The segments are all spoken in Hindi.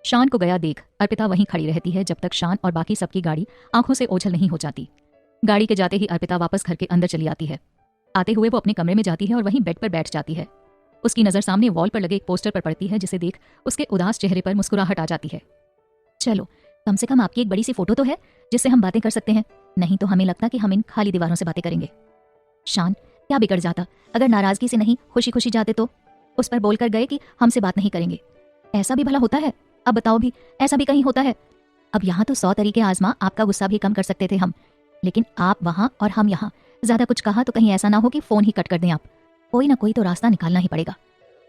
शान को गया देख अर्पिता वहीं खड़ी रहती है जब तक शान और बाकी सबकी गाड़ी आंखों से ओझल नहीं हो जाती। गाड़ी के जाते ही अर्पिता वापस घर के अंदर चली आती है। आते हुए वो अपने कमरे में जाती है और वहीं बेड पर बैठ जाती है। उसकी नज़र सामने वॉल पर लगे एक पोस्टर पर पड़ती है जिसे देख उसके उदास चेहरे पर मुस्कुराहट आ जाती है। चलो कम से कम आपकी एक बड़ी सी फोटो तो है जिससे हम बातें कर सकते हैं, नहीं तो हमें लगता कि हम इन खाली दीवारों से बातें करेंगे। शान, क्या बिगड़ जाता अगर नाराजगी से नहीं खुशी खुशी जाते तो? उस पर बोलकर गए कि हमसे बात नहीं करेंगे। ऐसा भी भला होता है? अब बताओ भी, ऐसा भी कहीं होता है? अब यहाँ तो 100 तरीके आजमा आपका गुस्सा भी कम कर सकते थे हम, लेकिन आप वहाँ और हम यहाँ। ज्यादा कुछ कहा तो कहीं ऐसा ना हो कि फोन ही कट कर दें आप। कोई ना कोई तो रास्ता निकालना ही पड़ेगा।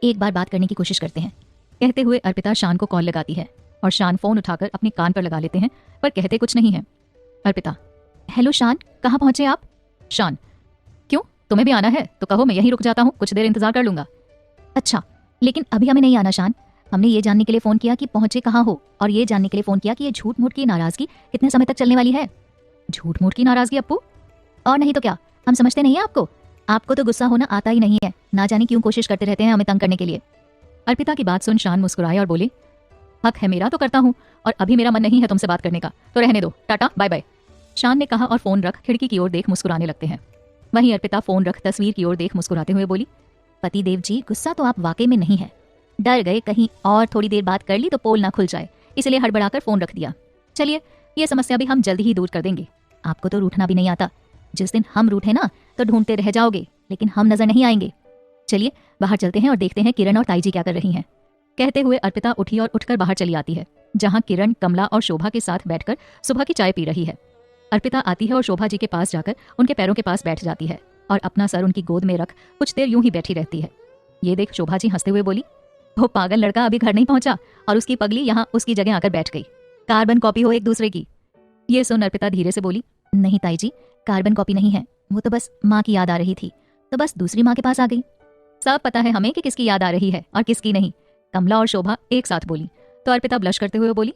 एक बार बात करने की कोशिश करते हैं। कहते हुए अर्पिता शान को कॉल लगाती है और शान फोन उठाकर अपने कान पर लगा लेते हैं, पर कहते कुछ नहीं है। अर्पिता, हेलो शान, कहाँ पहुंचे आप? शान, क्यों, तुम्हें भी आना है तो कहो, मैं यहीं रुक जाता हूँ, कुछ देर इंतजार कर लूंगा। अच्छा, लेकिन अभी हमें नहीं आना शान। हमने ये जानने के लिए फोन किया कि पहुंचे कहाँ हो, और ये जानने के लिए फोन किया कि ये झूठ मूठ की नाराजगी कितने समय तक चलने वाली है। झूठ मूठ की नाराजगी अप्पू? और नहीं तो क्या, हम समझते नहीं है आपको? आपको तो गुस्सा होना आता ही नहीं है, ना जाने क्यों कोशिश करते रहते हैं हमें तंग करने के लिए। अर्पिता की बात सुन शान मुस्कुराए और बोले, हक है मेरा तो करता हूँ, और अभी मेरा मन नहीं है तुमसे बात करने का, तो रहने दो, टाटा बाय बाय। शान ने कहा और फोन रख खिड़की की ओर देख मुस्कुराने लगते हैं। वहीं अर्पिता फोन रख तस्वीर की ओर देख मुस्कुराते हुए बोली, पति देव जी, गुस्सा तो आप वाकई में नहीं है, डर गए कहीं और थोड़ी देर बात कर ली तो पोल ना खुल जाए, इसलिए हड़बड़ाकर फोन रख दिया। चलिए, ये समस्या भी हम जल्दी ही दूर कर देंगे। आपको तो रूठना भी नहीं आता, जिस दिन हम रूठे ना तो ढूंढते रह जाओगे, लेकिन हम नजर नहीं आएंगे। चलिए बाहर चलते हैं और देखते हैं किरण और ताई जी क्या कर रही हैं। कहते हुए अर्पिता उठी और उठकर बाहर चली आती है, जहां किरण, कमला और शोभा के साथ बैठकर सुबह की चाय पी रही है। अर्पिता आती है और शोभा जी के पास जाकर उनके पैरों के पास बैठ जाती है और अपना सर उनकी गोद में रख कुछ देर यूं ही बैठी रहती है। ये देख शोभा जी हंसते हुए बोली, वो पागल लड़का अभी घर नहीं पहुंचा और उसकी पगली यहाँ उसकी जगह आकर बैठ गई। कार्बन कॉपी हो एक दूसरे की। ये सुन अर्पिता धीरे से बोली, नहीं ताई जी, कार्बन कॉपी नहीं है, वो तो बस माँ की याद आ रही थी, तो बस दूसरी माँ के पास आ गई। सब पता है हमें कि किसकी याद आ रही है और किसकी नहीं, कमला और शोभा एक साथ बोली। तो अर्पिता ब्लश करते हुए बोली,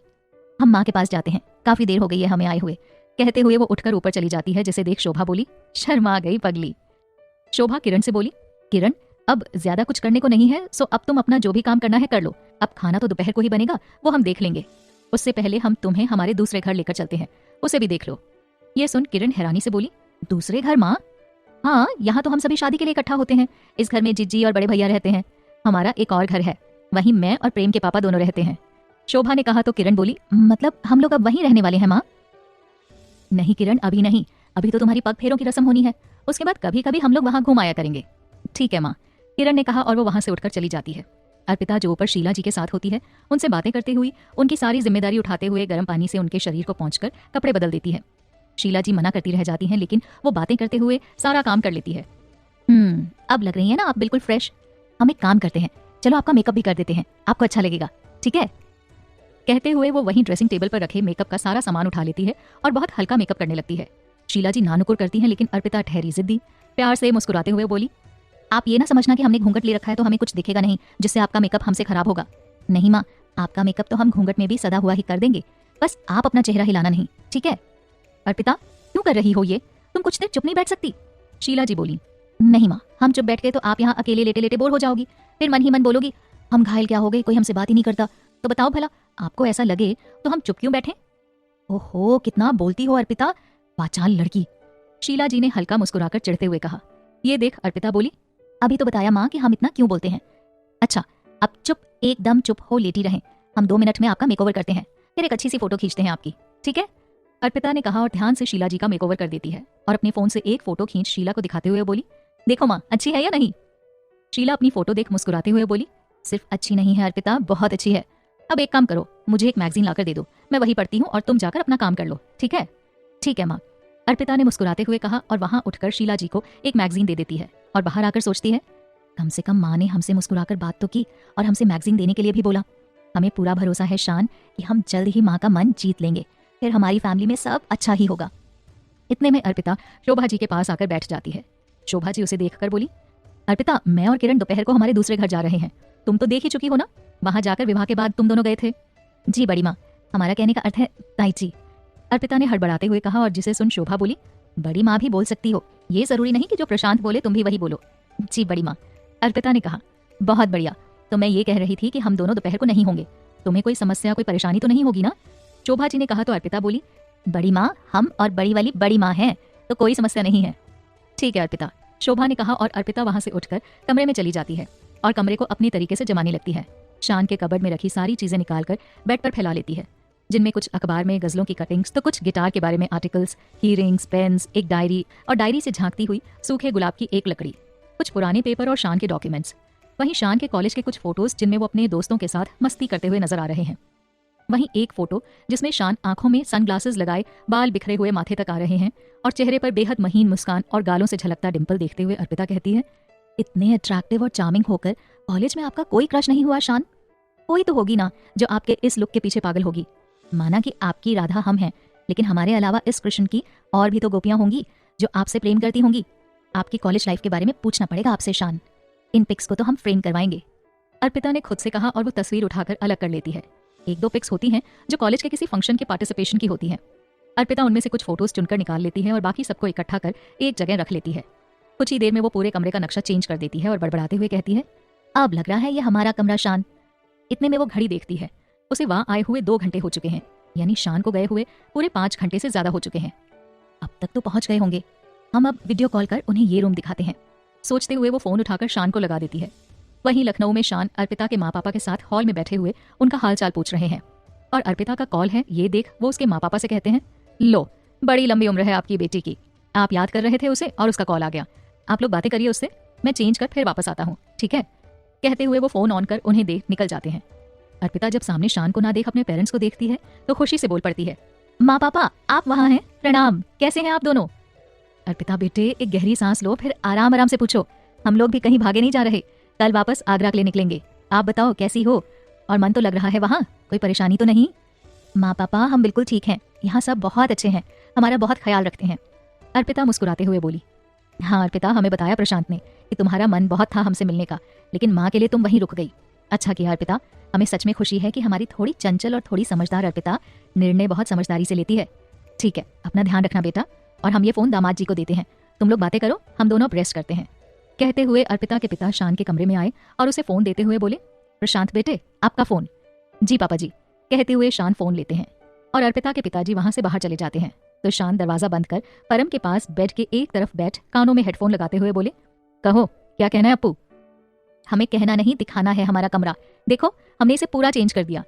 हम माँ के पास जाते हैं, काफी देर हो गई है हमें आए हुए। कहते हुए वो उठकर ऊपर चली जाती है, जिसे देख शोभा बोली, शर्मा गई पगली। शोभा किरण से बोली, किरण, अब ज्यादा कुछ करने को नहीं है, सो अब तुम अपना जो भी काम करना है कर लो। अब खाना तो दोपहर को ही बनेगा, वो हम देख लेंगे। उससे पहले हम तुम्हें हमारे दूसरे घर लेकर चलते हैं, उसे भी देख लो। ये सुन किरण हैरानी से बोली, दूसरे घर माँ? हाँ, यहाँ तो हम सभी शादी के लिए इकट्ठा होते हैं। इस घर में जीजी और बड़े भैया रहते हैं, हमारा एक और घर है, वहीं मैं और प्रेम के पापा दोनों रहते हैं। शोभा ने कहा तो किरण बोली, मतलब हम लोग अब वहीं रहने वाले हैं माँ? नहीं किरण, अभी नहीं, अभी तो तुम्हारी पग फेरों की रस्म होनी है, उसके बाद कभी कभी हम लोग वहाँ घूम आया करेंगे। ठीक है माँ, किरण ने कहा और वो वहां से उठकर चली जाती है। अर्पिता जो ऊपर शीला जी के साथ होती है, उनसे बातें करते हुए उनकी सारी जिम्मेदारी उठाते हुए गर्म पानी से उनके शरीर को पोंछकर कपड़े बदल देती है। शीला जी मना करती रह जाती हैं, लेकिन वो बातें करते हुए सारा काम कर लेती है। अब लग रही है ना आप बिल्कुल फ्रेश। हम एक काम करते हैं, चलो आपका मेकअप भी कर देते हैं, आपको अच्छा लगेगा, ठीक है? कहते हुए वो वहीं ड्रेसिंग टेबल पर रखे मेकअप का सारा सामान उठा लेती है और बहुत हल्का मेकअप करने लगती है। शीला जी नानुकुर करती हैं, लेकिन अर्पिता ठहरी जिद्दी, प्यार से मुस्कुराते हुए बोली, आप ये ना समझना कि हमने घूंघट ले रखा है तो हमें कुछ दिखेगा नहीं जिससे आपका मेकअप हमसे खराब होगा। नहीं माँ, आपका मेकअप तो हम घूंघट में भी सदा हुआ ही कर देंगे, बस आप अपना चेहरा हिलाना नहीं, ठीक है? अर्पिता, क्यों कर रही हो ये? तुम कुछ देर चुप नहीं बैठ सकती? शीला जी बोली, नहीं माँ, हम चुप बैठ गए तो आप यहाँ अकेले लेटे लेटे बोर हो जाओगी, फिर मन ही मन बोलोगी हम घायल क्या हो गए, कोई हमसे बात ही नहीं करता। तो बताओ भला, आपको ऐसा लगे तो हम चुप क्यों बैठे? ओहो, कितना बोलती हो अर्पिता, वाचाल लड़की। शीला जी ने हल्का मुस्कुराकर चिढ़ते हुए कहा। ये देख अर्पिता बोली, अभी तो बताया माँ कि हम इतना क्यों बोलते हैं। अच्छा, अब चुप, एकदम चुप हो लेटी रहें, हम 2 मिनट में आपका मेकओवर करते हैं, फिर एक अच्छी सी फोटो खींचते हैं आपकी, ठीक है? अर्पिता ने कहा और ध्यान से शीला जी का मेकओवर कर देती है और अपने फोन से एक फोटो खींच शीला को दिखाते हुए बोली, देखो माँ, अच्छी है या नहीं? शीला अपनी फोटो देख मुस्कुराते हुए बोली, सिर्फ अच्छी नहीं है अर्पिता, बहुत अच्छी है। अब एक काम करो, मुझे एक मैगजीन लाकर दे दो, मैं वही पढ़ती हूँ और तुम जाकर अपना काम कर लो, ठीक है? ठीक है माँ, अर्पिता ने मुस्कुराते हुए कहा और वहां उठकर शीला जी को एक मैगजीन दे देती है और बाहर आकर सोचती है, कम से कम माँ ने हमसे मुस्कुराकर बात तो की और हमसे मैगजीन देने के लिए भी बोला। हमें पूरा भरोसा है शान कि हम जल्द ही माँ का मन जीत लेंगे, फिर हमारी फैमिली में सब अच्छा ही होगा। इतने में अर्पिता शोभा जी के पास आकर बैठ जाती है। शोभा जी उसे देखकर बोली, अर्पिता, मैं और किरण दोपहर को हमारे दूसरे घर जा रहे हैं, तुम तो देख ही चुकी हो ना, वहां जाकर विवाह के बाद तुम दोनों गए थे। जी बड़ी माँ, हमारा कहने का अर्थ है ताई जी, अर्पिता ने हड़बड़ाते हुए कहा और जिसे सुन शोभा बोली, बड़ी माँ भी बोल सकती हो, ये जरूरी नहीं कि जो प्रशांत बोले तुम भी वही बोलो। जी बड़ी माँ, अर्पिता ने कहा। बहुत बढ़िया, तो मैं ये कह रही थी कि हम दोनों दोपहर को नहीं होंगे, तुम्हें कोई समस्या, कोई परेशानी तो नहीं होगी ना? शोभा जी ने कहा तो अर्पिता बोली, बड़ी माँ, हम और बड़ी वाली बड़ी माँ हैं, तो कोई समस्या नहीं है। ठीक है अर्पिता, शोभा ने कहा और अर्पिता वहां से उठकर कमरे में चली जाती है और कमरे को अपनी तरीके से जमाने लगती है। शान के कबर्ड में रखी सारी चीजें निकालकर बेड पर फैला लेती है, जिनमें कुछ अखबार में गजलों की कटिंग्स, तो कुछ गिटार के बारे में आर्टिकल्स, हीरिंग्स, पेन्स, एक डायरी और डायरी से झांकती हुई सूखे गुलाब की एक लकड़ी, कुछ पुराने पेपर और शान के डॉक्यूमेंट्स। वहीं शान के कॉलेज के कुछ फोटोज जिनमें वो अपने दोस्तों के साथ मस्ती करते हुए नजर आ रहे हैं। वहीं एक फोटो जिसमें शान आंखों में सनग्लासेस लगाए, बाल बिखरे हुए माथे तक आ रहे हैं और चेहरे पर बेहद महीन मुस्कान और गालों से झलकता डिंपल देखते हुए अर्पिता कहती है, इतने अट्रैक्टिव और चार्मिंग होकर कॉलेज में आपका कोई क्रश नहीं हुआ शान? कोई तो होगी ना जो आपके इस लुक के पीछे पागल होगी। माना कि आपकी राधा हम हैं, लेकिन हमारे अलावा इस कृष्ण की और भी तो गोपियां होंगी जो आपसे प्रेम करती होंगी। आपकी कॉलेज लाइफ के बारे में पूछना पड़ेगा आपसे शान। इन पिक्स को तो हम फ्रेम करवाएंगे। अर्पिता ने खुद से कहा और वो तस्वीर उठाकर अलग कर लेती है। एक दो पिक्स होती हैं जो कॉलेज के किसी फंक्शन के पार्टिसिपेशन की होती हैं। अर्पिता उनमें से कुछ फोटोज चुनकर निकाल लेती है और बाकी सबको इकट्ठा कर एक जगह रख लेती है। कुछ ही देर में वो पूरे कमरे का नक्शा चेंज कर देती है और बड़बड़ाते हुए कहती है, अब लग रहा है ये हमारा कमरा शान। इतने में वो घड़ी देखती है, उसे वहां आए हुए 2 घंटे हो चुके हैं, यानी शान को गए हुए पूरे 5 घंटे से ज्यादा हो चुके हैं। अब तक तो पहुंच गए होंगे, हम अब वीडियो कॉल कर उन्हें ये रूम दिखाते हैं। सोचते हुए वो फोन उठाकर शान को लगा देती है। वहीं लखनऊ में शान अर्पिता के माँ पापा के साथ हॉल में बैठे हुए उनका हालचाल पूछ रहे हैं और अर्पिता का कॉल है ये देख वो उसके माँ पापा से कहते हैं, लो बड़ी लंबी उम्र है आपकी बेटी की, आप याद कर रहे थे उसे और उसका कॉल आ गया, आप लोग बातें करिए उससे, मैं चेंज कर फिर वापस आता हूँ, ठीक है? कहते हुए वो फोन ऑन कर उन्हें देख निकल जाते हैं। अर्पिता जब सामने शान को ना देख अपने पेरेंट्स को देखती है तो खुशी से बोल पड़ती है, माँ पापा आप वहाँ हैं, प्रणाम, कैसे हैं आप दोनों? अर्पिता बेटे एक गहरी सांस लो, फिर आराम आराम से पूछो, हम लोग भी कहीं भागे नहीं जा रहे, कल वापस आगरा के लिए निकलेंगे। आप बताओ कैसी हो और मन तो लग रहा है वहाँ, कोई परेशानी तो नहीं? माँ पापा हम बिल्कुल ठीक हैं, यहाँ सब बहुत अच्छे हैं, हमारा बहुत ख्याल रखते हैं। अर्पिता मुस्कुराते हुए बोली, हाँ अर्पिता, हमें बताया प्रशांत ने कि तुम्हारा मन बहुत था हमसे मिलने का, लेकिन माँ के लिए तुम वहीं रुक गई। अच्छा किया अर्पिता, हमें सच में खुशी है कि हमारी थोड़ी चंचल और थोड़ी समझदार अर्पिता निर्णय बहुत समझदारी से लेती है। ठीक है, अपना ध्यान रखना बेटा, और हम ये फोन दामाद जी को देते हैं, तुम लोग बातें करो, हम दोनों अब रेस्ट करते हैं। कहते हुए अर्पिता के पिता शान के कमरे में आए और उसे फोन देते हुए बोले, प्रशांत बेटे आपका फोन। जी पापा जी, कहते हुए शान फोन लेते हैं और अर्पिता के पिताजी वहां से बाहर चले जाते हैं तो शान दरवाजा बंद कर परम के पास बेड के एक तरफ बैठ कानों में हेडफोन लगाते हुए बोले, कहो क्या कहना है अप्पू? हमें कहना नहीं दिखाना है हमारा कमरा, देखो हमने इसे पूरा चेंज कर दिया।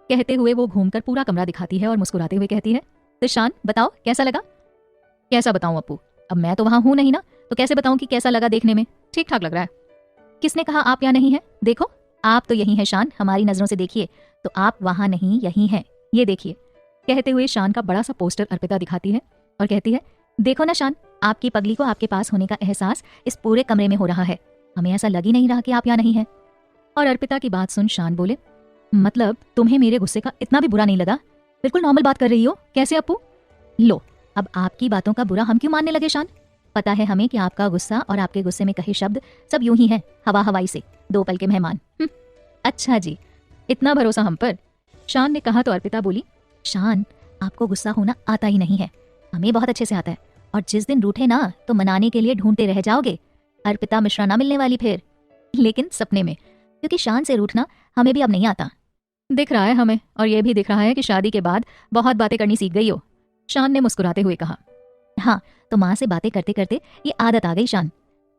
कहते हुए वो घूमकर पूरा कमरा दिखाती है और मुस्कुराते हुए कहती है, तो शान बताओ कैसा लगा? कैसा बताऊं अप्पू, अब मैं तो वहां हूं नहीं ना, तो कैसे बताऊं कि कैसा लगा? देखने में ठीक ठाक लग रहा है। किसने कहा आप यहाँ नहीं है? देखो आप तो यही है शान, हमारी नजरों से देखिए तो आप वहां नहीं यही हैं, ये देखिए। कहते हुए शान का बड़ा सा पोस्टर अर्पिता दिखाती है और कहती है, देखो ना शान, आपकी पगली को आपके पास होने का एहसास इस पूरे कमरे में हो रहा है, हमें ऐसा लग ही नहीं रहा कि आप यहाँ नहीं है। और अर्पिता की बात सुन शान बोले, मतलब तुम्हें मेरे गुस्से का इतना भी बुरा नहीं लगा? बिल्कुल नॉर्मल बात कर रही हो, कैसे अप्पू? लो अब आपकी बातों का बुरा हम क्यों मानने लगे शान? पता है हमें कि आपका गुस्सा और आपके गुस्से में कहे शब्द सब यूं ही है, हवा हवाई से, 2 पल के मेहमान। अच्छा जी, इतना भरोसा हम पर? शान ने कहा तो अर्पिता बोली, शान आपको गुस्सा होना आता ही नहीं है, हमें बहुत अच्छे से आता है, और जिस दिन रूठे ना तो मनाने के लिए ढूंढते रह जाओगे। अर्पिता मिश्रा ना मिलने वाली फिर, लेकिन सपने में, क्योंकि शान से रूठना हमें भी अब नहीं आता। दिख रहा है हमें, और यह भी दिख रहा है कि शादी के बाद बहुत बातें करनी सीख गई हो, शान ने मुस्कुराते हुए कहा। हाँ तो माँ से बातें करते करते ये आदत आ गई शान।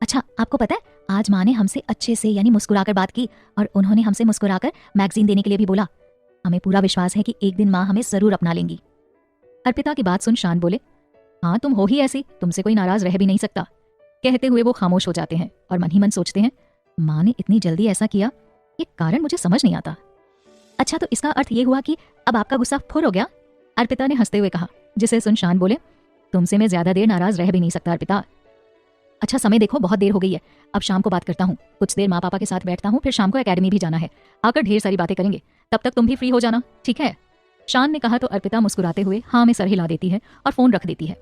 अच्छा आपको पता है आज माँ ने हमसे अच्छे से यानी मुस्कुराकर बात की, और उन्होंने हमसे मुस्कुराकर मैगजीन देने के लिए भी बोला। हमें पूरा विश्वास है कि एक दिन माँ हमें जरूर अपना लेंगी। अर्पिता की बात सुन शान बोले, हाँ तुम हो ही ऐसी, तुमसे कोई नाराज रह भी नहीं सकता। कहते हुए वो खामोश हो जाते हैं और मन ही मन सोचते हैं, माँ ने इतनी जल्दी ऐसा किया, ये कारण मुझे समझ नहीं आता। अच्छा तो इसका अर्थ ये हुआ कि अब आपका गुस्सा फुर हो गया? अर्पिता ने हंसते हुए कहा, जिसे सुन शान बोले, तुमसे मैं ज्यादा देर नाराज रह भी नहीं सकता अर्पिता। अच्छा समय देखो बहुत देर हो गई है, अब शाम को बात करता हूँ, कुछ देर माँ पापा के साथ बैठता हूँ, फिर शाम को एकेडमी भी जाना है, आकर ढेर सारी बातें करेंगे, तब तक तुम भी फ्री हो जाना, ठीक है? शान ने कहा तो अर्पिता मुस्कुराते हुए हाँ में सर हिला देती है और फोन रख देती है।